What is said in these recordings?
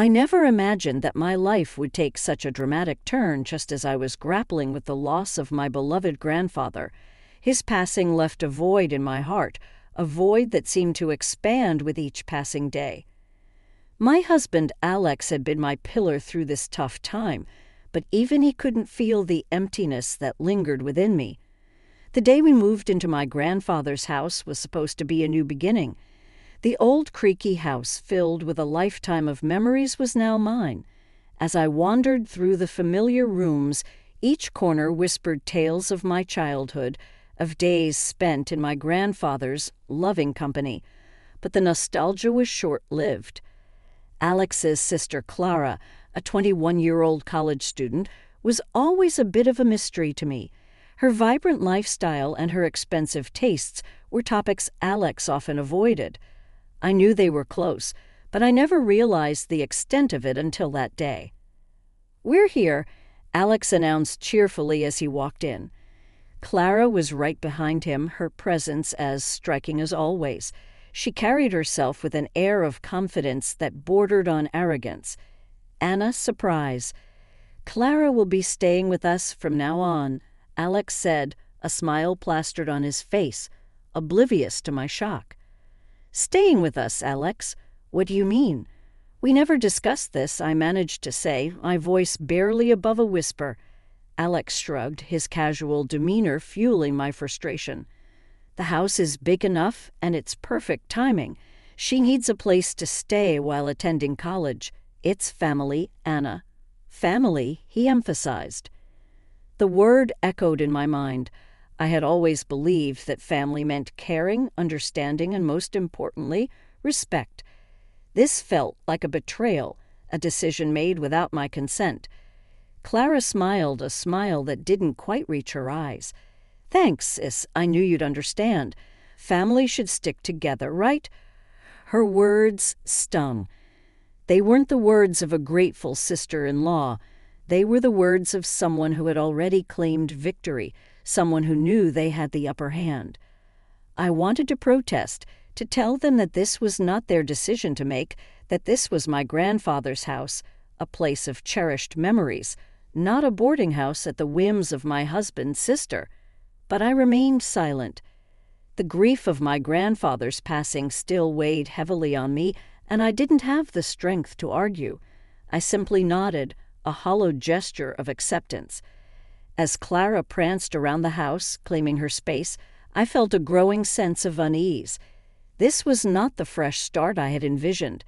I never imagined that my life would take such a dramatic turn just as I was grappling with the loss of my beloved grandfather. His passing left a void in my heart, a void that seemed to expand with each passing day. My husband, Alex, had been my pillar through this tough time, but even he couldn't feel the emptiness that lingered within me. The day we moved into my grandfather's house was supposed to be a new beginning. The old creaky house, filled with a lifetime of memories, was now mine. As I wandered through the familiar rooms, each corner whispered tales of my childhood, of days spent in my grandfather's loving company. But the nostalgia was short-lived. Alex's sister Clara, a 21-year-old college student, was always a bit of a mystery to me. Her vibrant lifestyle and her expensive tastes were topics Alex often avoided. I knew they were close, but I never realized the extent of it until that day. "We're here," Alex announced cheerfully as he walked in. Clara was right behind him, her presence as striking as always. She carried herself with an air of confidence that bordered on arrogance. Anna, surprise. "Clara will be staying with us from now on," Alex said, a smile plastered on his face, oblivious to my shock. "Staying with us, Alex? What do you mean?" "We never discussed this," I managed to say, my voice barely above a whisper. Alex shrugged, his casual demeanor fueling my frustration. "The house is big enough, and it's perfect timing. She needs a place to stay while attending college. It's family, Anna." "Family," he emphasized. The word echoed in my mind. I had always believed that family meant caring, understanding, and most importantly, respect. This felt like a betrayal, a decision made without my consent. Clara smiled, a smile that didn't quite reach her eyes. "Thanks, sis. I knew you'd understand. Family should stick together, right?" Her words stung. They weren't the words of a grateful sister-in-law. They were the words of someone who had already claimed victory, someone who knew they had the upper hand. I wanted to protest, to tell them that this was not their decision to make, that this was my grandfather's house, a place of cherished memories, not a boarding house at the whims of my husband's sister. But I remained silent. The grief of my grandfather's passing still weighed heavily on me, and I didn't have the strength to argue. I simply nodded, a hollow gesture of acceptance. As Clara pranced around the house, claiming her space, I felt a growing sense of unease. This was not the fresh start I had envisioned.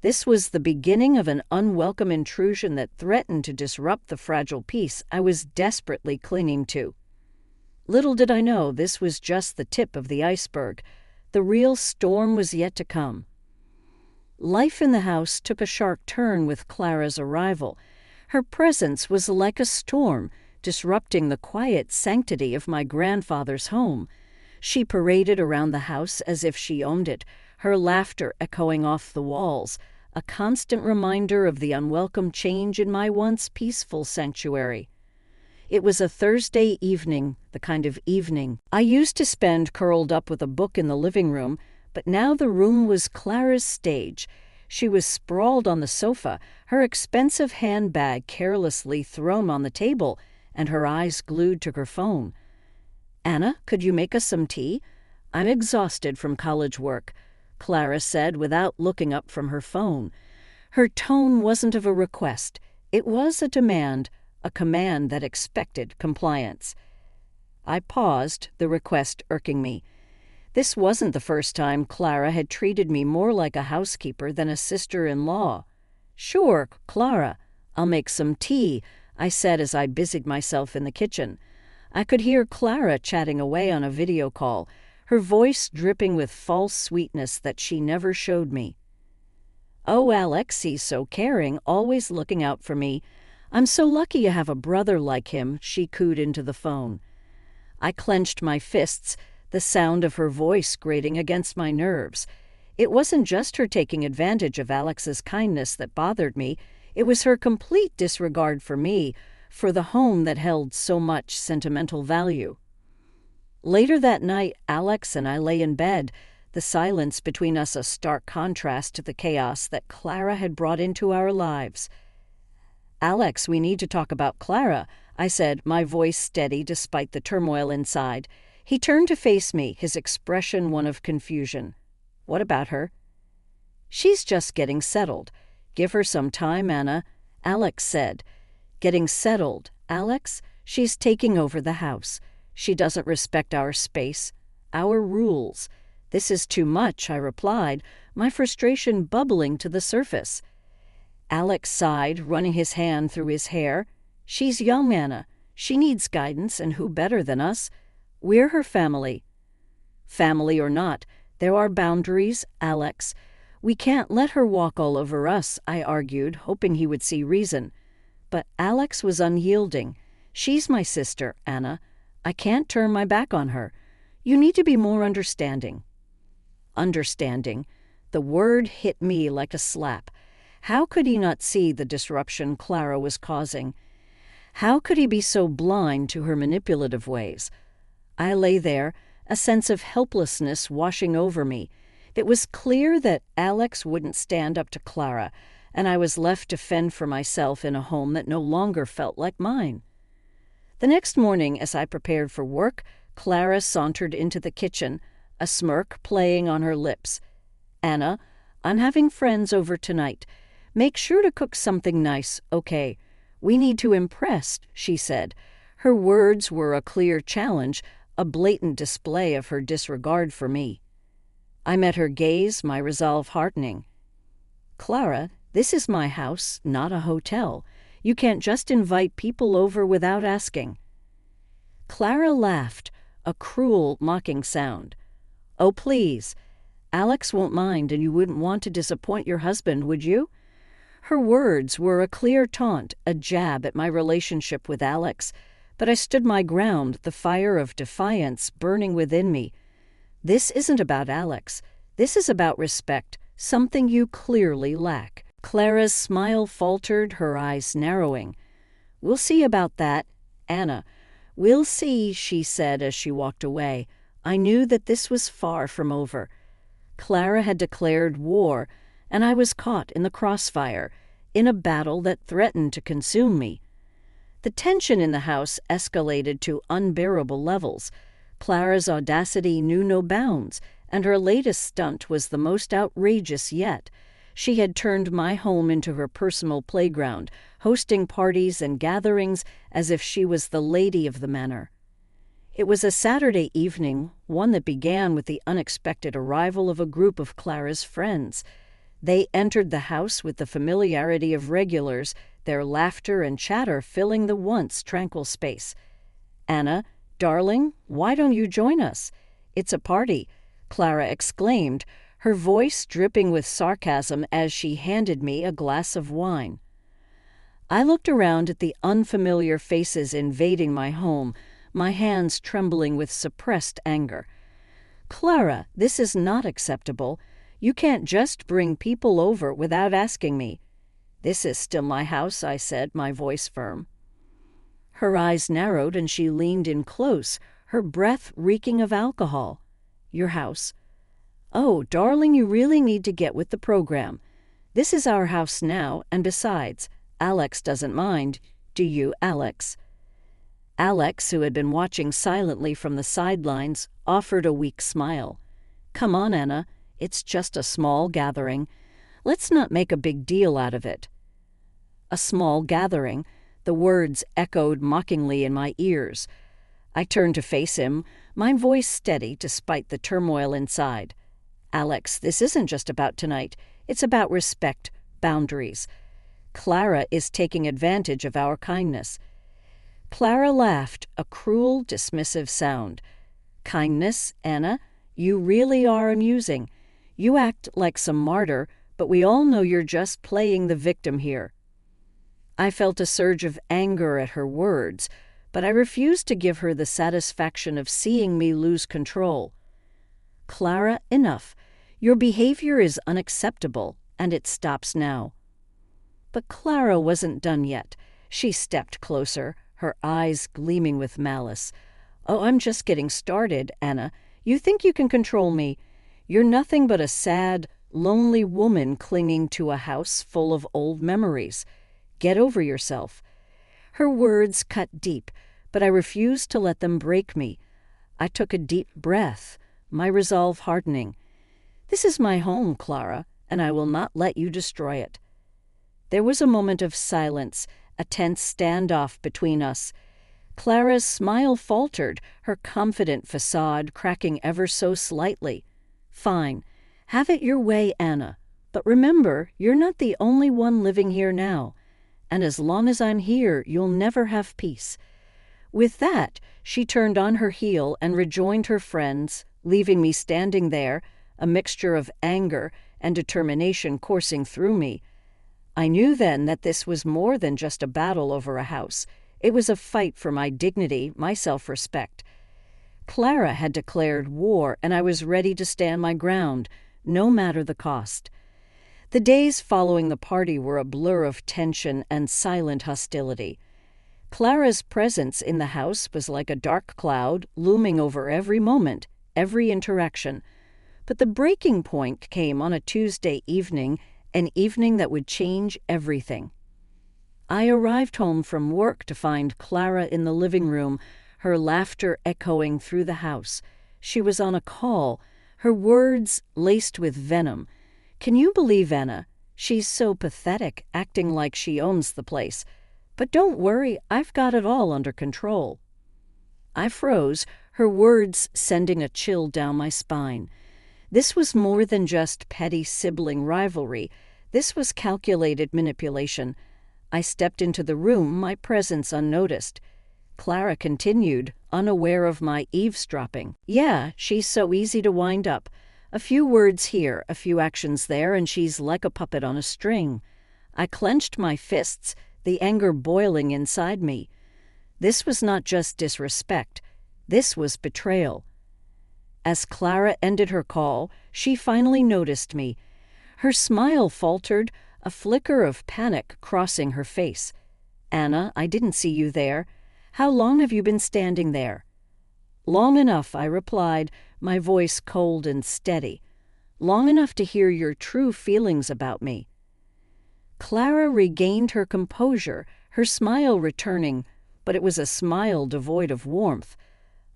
This was the beginning of an unwelcome intrusion that threatened to disrupt the fragile peace I was desperately clinging to. Little did I know this was just the tip of the iceberg. The real storm was yet to come. Life in the house took a sharp turn with Clara's arrival. Her presence was like a storm, disrupting the quiet sanctity of my grandfather's home. She paraded around the house as if she owned it, her laughter echoing off the walls, a constant reminder of the unwelcome change in my once peaceful sanctuary. It was a Thursday evening, the kind of evening I used to spend curled up with a book in the living room, but now the room was Clara's stage. She was sprawled on the sofa, her expensive handbag carelessly thrown on the table, and her eyes glued to her phone. "Anna, could you make us some tea? I'm exhausted from college work," Clara said without looking up from her phone. Her tone wasn't of a request. It was a demand, a command that expected compliance. I paused, the request irking me. This wasn't the first time Clara had treated me more like a housekeeper than a sister-in-law. "Sure, Clara, I'll make some tea," I said as I busied myself in the kitchen. I could hear Clara chatting away on a video call, her voice dripping with false sweetness that she never showed me. "Oh, Alex, he's so caring, always looking out for me. I'm so lucky you have a brother like him," she cooed into the phone. I clenched my fists, the sound of her voice grating against my nerves. It wasn't just her taking advantage of Alex's kindness that bothered me. It was her complete disregard for me, for the home that held so much sentimental value. Later that night, Alex and I lay in bed, the silence between us a stark contrast to the chaos that Clara had brought into our lives. "Alex, we need to talk about Clara," I said, my voice steady despite the turmoil inside. He turned to face me, his expression one of confusion. "What about her?" "She's just getting settled. Give her some time, Anna," Alex said. "Getting settled, Alex? She's taking over the house. She doesn't respect our space, our rules." "This is too much," I replied, my frustration bubbling to the surface. Alex sighed, running his hand through his hair. "She's young, Anna. She needs guidance, and who better than us? We're her family." "Family or not, there are boundaries, Alex. We can't let her walk all over us," I argued, hoping he would see reason. But Alex was unyielding. "She's my sister, Anna. I can't turn my back on her. You need to be more understanding." Understanding. The word hit me like a slap. How could he not see the disruption Clara was causing? How could he be so blind to her manipulative ways? I lay there, a sense of helplessness washing over me. It was clear that Alex wouldn't stand up to Clara, and I was left to fend for myself in a home that no longer felt like mine. The next morning, as I prepared for work, Clara sauntered into the kitchen, a smirk playing on her lips. "Anna, I'm having friends over tonight. Make sure to cook something nice, okay? We need to impress," she said. Her words were a clear challenge, a blatant display of her disregard for me. I met her gaze, my resolve heartening. "Clara, this is my house, not a hotel. You can't just invite people over without asking." Clara laughed, a cruel, mocking sound. "Oh, please. Alex won't mind, and you wouldn't want to disappoint your husband, would you?" Her words were a clear taunt, a jab at my relationship with Alex, but I stood my ground, the fire of defiance burning within me. "This isn't about Alex. This is about respect, something you clearly lack." Clara's smile faltered, her eyes narrowing. "We'll see about that, Anna. We'll see," she said as she walked away. I knew that this was far from over. Clara had declared war, and I was caught in the crossfire, in a battle that threatened to consume me. The tension in the house escalated to unbearable levels. Clara's audacity knew no bounds, and her latest stunt was the most outrageous yet. She had turned my home into her personal playground, hosting parties and gatherings as if she was the lady of the manor. It was a Saturday evening, one that began with the unexpected arrival of a group of Clara's friends. They entered the house with the familiarity of regulars, their laughter and chatter filling the once tranquil space. "Anna, darling, why don't you join us? It's a party," Clara exclaimed, her voice dripping with sarcasm as she handed me a glass of wine. I looked around at the unfamiliar faces invading my home, my hands trembling with suppressed anger. "Clara, this is not acceptable. You can't just bring people over without asking me." "This is still my house," I said, my voice firm. Her eyes narrowed and she leaned in close, her breath reeking of alcohol. "Your house." "Oh, darling, you really need to get with the program. This is our house now, and besides, Alex doesn't mind. Do you, Alex?" Alex, who had been watching silently from the sidelines, offered a weak smile. "Come on, Anna. It's just a small gathering. Let's not make a big deal out of it." A small gathering. The words echoed mockingly in my ears. I turned to face him, my voice steady despite the turmoil inside. "Alex, this isn't just about tonight. It's about respect, boundaries. Clara is taking advantage of our kindness." Clara laughed, a cruel, dismissive sound. "Kindness, Anna? You really are amusing. You act like some martyr, but we all know you're just playing the victim here." I felt a surge of anger at her words, but I refused to give her the satisfaction of seeing me lose control. "Clara, enough. Your behavior is unacceptable, and it stops now." But Clara wasn't done yet. She stepped closer, her eyes gleaming with malice. "Oh, I'm just getting started, Anna. You think you can control me. You're nothing but a sad, lonely woman clinging to a house full of old memories. Get over yourself." Her words cut deep, but I refused to let them break me. I took a deep breath, my resolve hardening. "This is my home, Clara, and I will not let you destroy it." There was a moment of silence, a tense standoff between us. Clara's smile faltered, her confident facade cracking ever so slightly. "Fine. Have it your way, Anna. But remember, you're not the only one living here now. And as long as I'm here, you'll never have peace." With that, she turned on her heel and rejoined her friends, leaving me standing there, a mixture of anger and determination coursing through me. I knew then that this was more than just a battle over a house. It was a fight for my dignity, my self-respect. Clara had declared war, and I was ready to stand my ground, no matter the cost. The days following the party were a blur of tension and silent hostility. Clara's presence in the house was like a dark cloud looming over every moment, every interaction. But the breaking point came on a Tuesday evening, an evening that would change everything. I arrived home from work to find Clara in the living room, her laughter echoing through the house. She was on a call, her words laced with venom. "Can you believe Anna? She's so pathetic, acting like she owns the place. But don't worry, I've got it all under control." I froze, her words sending a chill down my spine. This was more than just petty sibling rivalry. This was calculated manipulation. I stepped into the room, my presence unnoticed. Clara continued, unaware of my eavesdropping. "Yeah, she's so easy to wind up. A few words here, a few actions there, and she's like a puppet on a string." I clenched my fists, the anger boiling inside me. This was not just disrespect. This was betrayal. As Clara ended her call, she finally noticed me. Her smile faltered, a flicker of panic crossing her face. "Anna, I didn't see you there. How long have you been standing there?" "Long enough," I replied, my voice cold and steady. "Long enough to hear your true feelings about me." Clara regained her composure, her smile returning, but it was a smile devoid of warmth.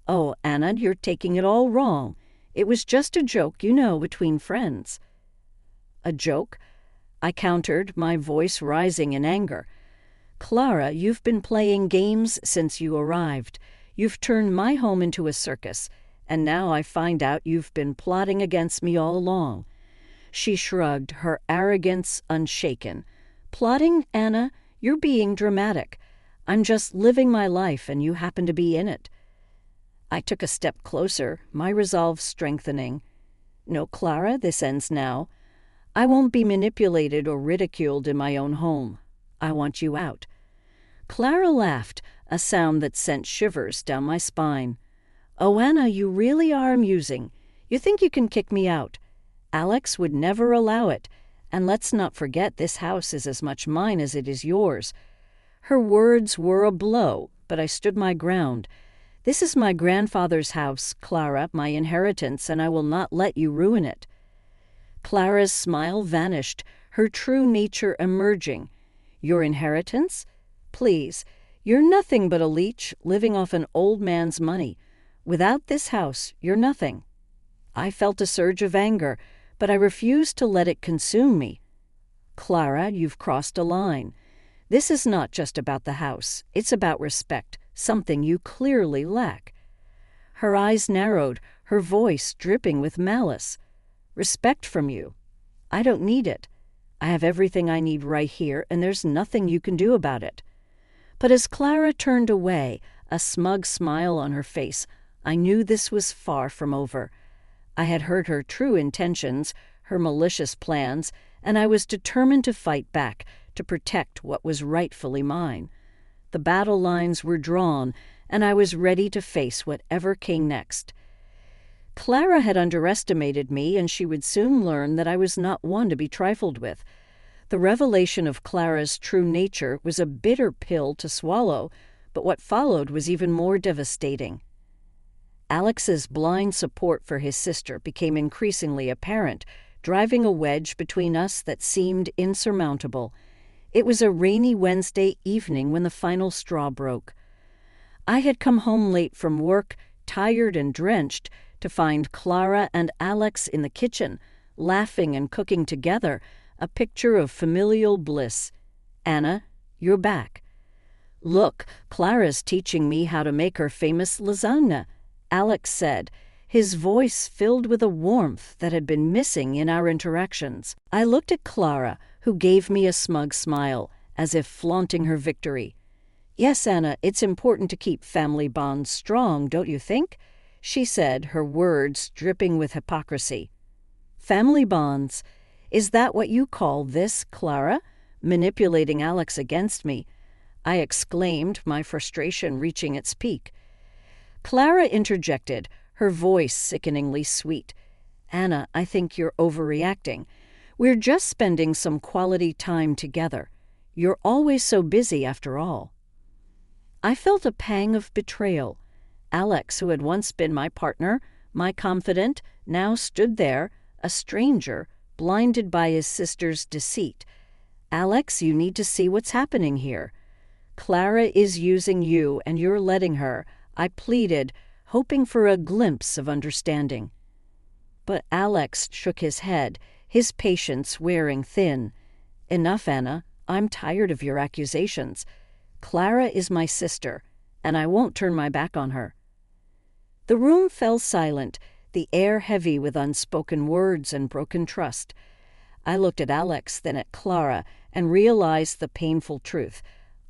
"Oh, Anna, you're taking it all wrong. It was just a joke, between friends." "A joke?" I countered, my voice rising in anger. "Clara, you've been playing games since you arrived. You've turned my home into a circus, and now I find out you've been plotting against me all along." She shrugged, her arrogance unshaken. "Plotting, Anna? You're being dramatic. I'm just living my life, and you happen to be in it." I took a step closer, my resolve strengthening. "No, Clara, this ends now. I won't be manipulated or ridiculed in my own home. I want you out." Clara laughed, a sound that sent shivers down my spine. "Oh, Anna, you really are amusing. You think you can kick me out? Alex would never allow it. And let's not forget this house is as much mine as it is yours." Her words were a blow, but I stood my ground. "This is my grandfather's house, Clara, my inheritance, and I will not let you ruin it." Clara's smile vanished, her true nature emerging. "Your inheritance? Please, you're nothing but a leech living off an old man's money. Without this house, you're nothing." I felt a surge of anger, but I refused to let it consume me. "Clara, you've crossed a line. This is not just about the house. It's about respect, something you clearly lack." Her eyes narrowed, her voice dripping with malice. "Respect from you? I don't need it. I have everything I need right here, and there's nothing you can do about it." But as Clara turned away, a smug smile on her face, I knew this was far from over. I had heard her true intentions, her malicious plans, and I was determined to fight back, to protect what was rightfully mine. The battle lines were drawn, and I was ready to face whatever came next. Clara had underestimated me, and she would soon learn that I was not one to be trifled with. The revelation of Clara's true nature was a bitter pill to swallow, but what followed was even more devastating. Alex's blind support for his sister became increasingly apparent, driving a wedge between us that seemed insurmountable. It was a rainy Wednesday evening when the final straw broke. I had come home late from work, tired and drenched, to find Clara and Alex in the kitchen, laughing and cooking together, a picture of familial bliss. "Anna, you're back." "Look, Clara's teaching me how to make her famous lasagna," Alex said, his voice filled with a warmth that had been missing in our interactions. I looked at Clara, who gave me a smug smile, as if flaunting her victory. "Yes, Anna, it's important to keep family bonds strong, don't you think?" she said, her words dripping with hypocrisy. "Family bonds? Is that what you call this, Clara? Manipulating Alex against me?" I exclaimed, my frustration reaching its peak. Clara interjected, her voice sickeningly sweet. "Anna, I think you're overreacting. We're just spending some quality time together. You're always so busy after all." I felt a pang of betrayal. Alex, who had once been my partner, my confidant, now stood there, a stranger, blinded by his sister's deceit. "Alex, you need to see what's happening here. Clara is using you, and you're letting her," I pleaded, hoping for a glimpse of understanding. But Alex shook his head, his patience wearing thin. "Enough, Anna. I'm tired of your accusations. Clara is my sister, and I won't turn my back on her." The room fell silent, the air heavy with unspoken words and broken trust. I looked at Alex, then at Clara, and realized the painful truth.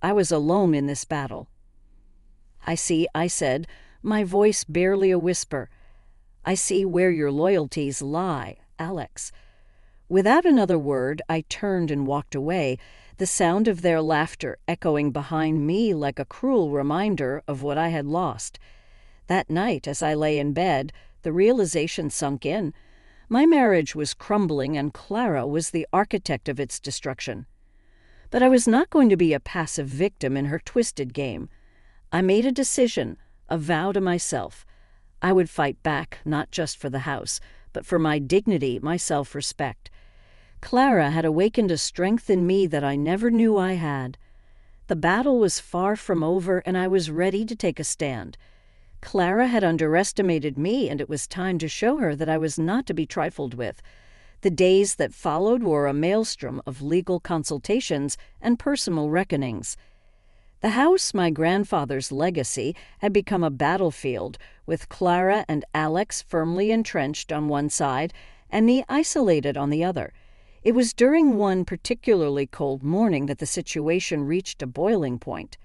I was alone in this battle. "I see," I said, my voice barely a whisper. "I see where your loyalties lie, Alex." Without another word, I turned and walked away, the sound of their laughter echoing behind me like a cruel reminder of what I had lost. That night, as I lay in bed, the realization sunk in. My marriage was crumbling, and Clara was the architect of its destruction. But I was not going to be a passive victim in her twisted game. I made a decision, a vow to myself. I would fight back, not just for the house, but for my dignity, my self-respect. Clara had awakened a strength in me that I never knew I had. The battle was far from over, and I was ready to take a stand. Clara had underestimated me, and it was time to show her that I was not to be trifled with. The days that followed were a maelstrom of legal consultations and personal reckonings. The house, my grandfather's legacy, had become a battlefield, with Clara and Alex firmly entrenched on one side and me isolated on the other. It was during one particularly cold morning that the situation reached a boiling point.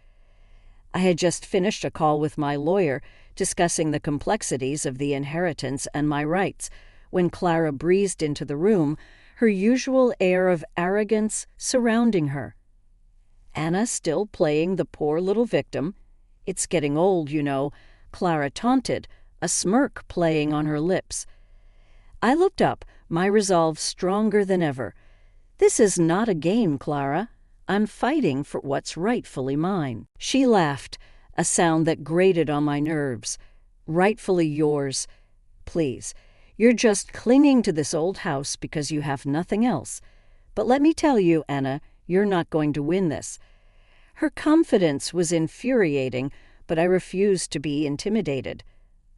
I had just finished a call with my lawyer, discussing the complexities of the inheritance and my rights, when Clara breezed into the room, her usual air of arrogance surrounding her. Anna still playing the poor little victim. "It's getting old, you know," Clara taunted, a smirk playing on her lips. I looked up, my resolve stronger than ever. "This is not a game, Clara. I'm fighting for what's rightfully mine." She laughed, a sound that grated on my nerves. "Rightfully yours. Please, you're just clinging to this old house because you have nothing else. But let me tell you, Anna, you're not going to win this." Her confidence was infuriating, but I refused to be intimidated.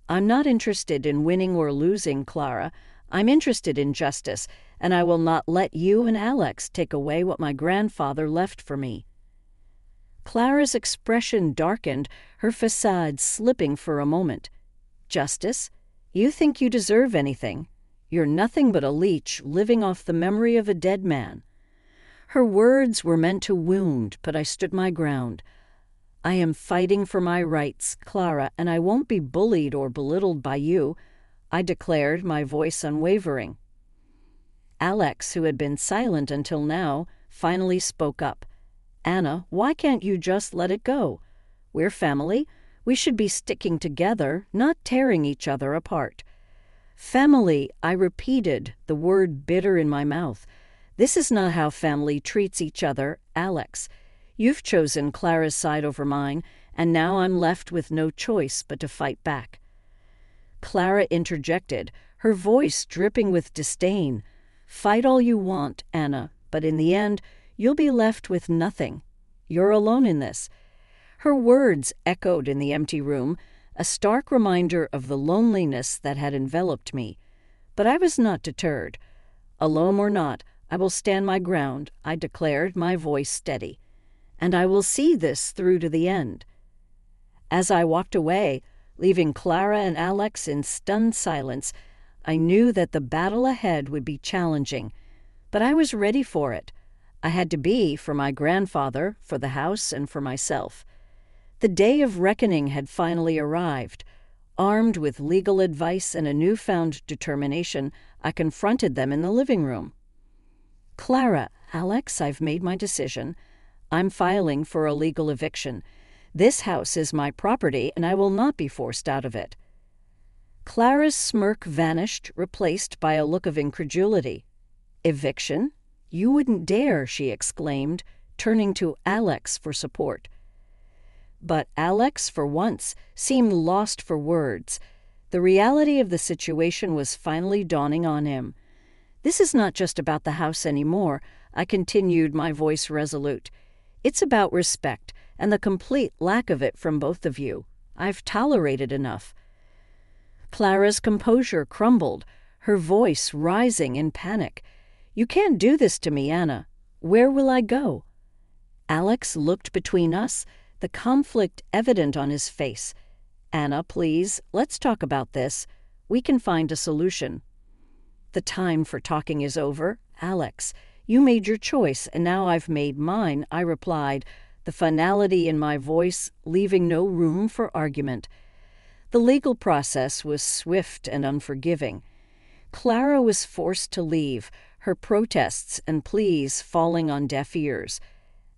"I'm not interested in winning or losing, Clara. I'm interested in justice, and I will not let you and Alex take away what my grandfather left for me." Clara's expression darkened, her facade slipping for a moment. "Justice? You think you deserve anything? You're nothing but a leech living off the memory of a dead man." Her words were meant to wound, but I stood my ground. "I am fighting for my rights, Clara, and I won't be bullied or belittled by you," I declared, my voice unwavering. Alex, who had been silent until now, finally spoke up. "Anna, why can't you just let it go? We're family. We should be sticking together, not tearing each other apart." "Family," I repeated, the word bitter in my mouth. "This is not how family treats each other, Alex. You've chosen Clara's side over mine, and now I'm left with no choice but to fight back." Clara interjected, her voice dripping with disdain. "Fight all you want, Anna, but in the end, you'll be left with nothing. You're alone in this." Her words echoed in the empty room, a stark reminder of the loneliness that had enveloped me. But I was not deterred. "Alone or not, I will stand my ground," I declared, my voice steady. "And I will see this through to the end." As I walked away, leaving Clara and Alex in stunned silence, I knew that the battle ahead would be challenging, but I was ready for it. I had to be, for my grandfather, for the house, and for myself. The day of reckoning had finally arrived. Armed with legal advice and a newfound determination, I confronted them in the living room. "Clara, Alex, I've made my decision. I'm filing for a legal eviction. This house is my property, and I will not be forced out of it." Clara's smirk vanished, replaced by a look of incredulity. "Eviction? You wouldn't dare," she exclaimed, turning to Alex for support. But Alex, for once, seemed lost for words. The reality of the situation was finally dawning on him. "This is not just about the house anymore," I continued, my voice resolute. "It's about respect, and the complete lack of it from both of you. I've tolerated enough." Clara's composure crumbled, her voice rising in panic. "You can't do this to me, Anna. Where will I go?" Alex looked between us, the conflict evident on his face. "Anna, please, let's talk about this. We can find a solution." "The time for talking is over, Alex. You made your choice, and now I've made mine," I replied, the finality in my voice leaving no room for argument. The legal process was swift and unforgiving. Clara was forced to leave, her protests and pleas falling on deaf ears.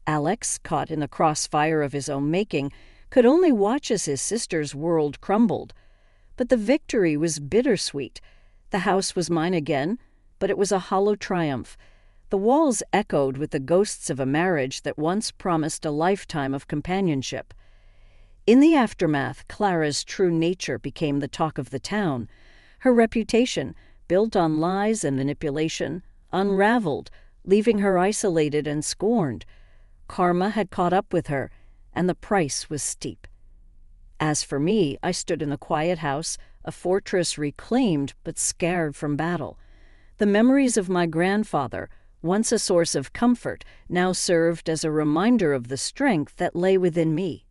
Alex, caught in the crossfire of his own making, could only watch as his sister's world crumbled. But the victory was bittersweet. The house was mine again, but it was a hollow triumph. The walls echoed with the ghosts of a marriage that once promised a lifetime of companionship. In the aftermath, Clara's true nature became the talk of the town. Her reputation, built on lies and manipulation, unraveled, leaving her isolated and scorned. Karma had caught up with her, and the price was steep. As for me, I stood in the quiet house, a fortress reclaimed but scarred from battle. The memories of my grandfather, once a source of comfort, now served as a reminder of the strength that lay within me.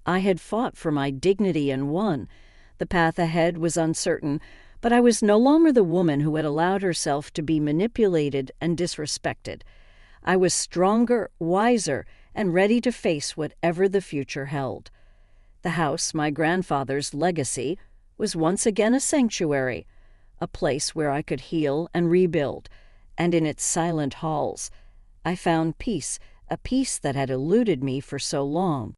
I had fought for my dignity and won. The path ahead was uncertain, but I was no longer the woman who had allowed herself to be manipulated and disrespected. I was stronger, wiser, and ready to face whatever the future held. The house, my grandfather's legacy, was once again a sanctuary, a place where I could heal and rebuild, and in its silent halls I found peace, a peace that had eluded me for so long.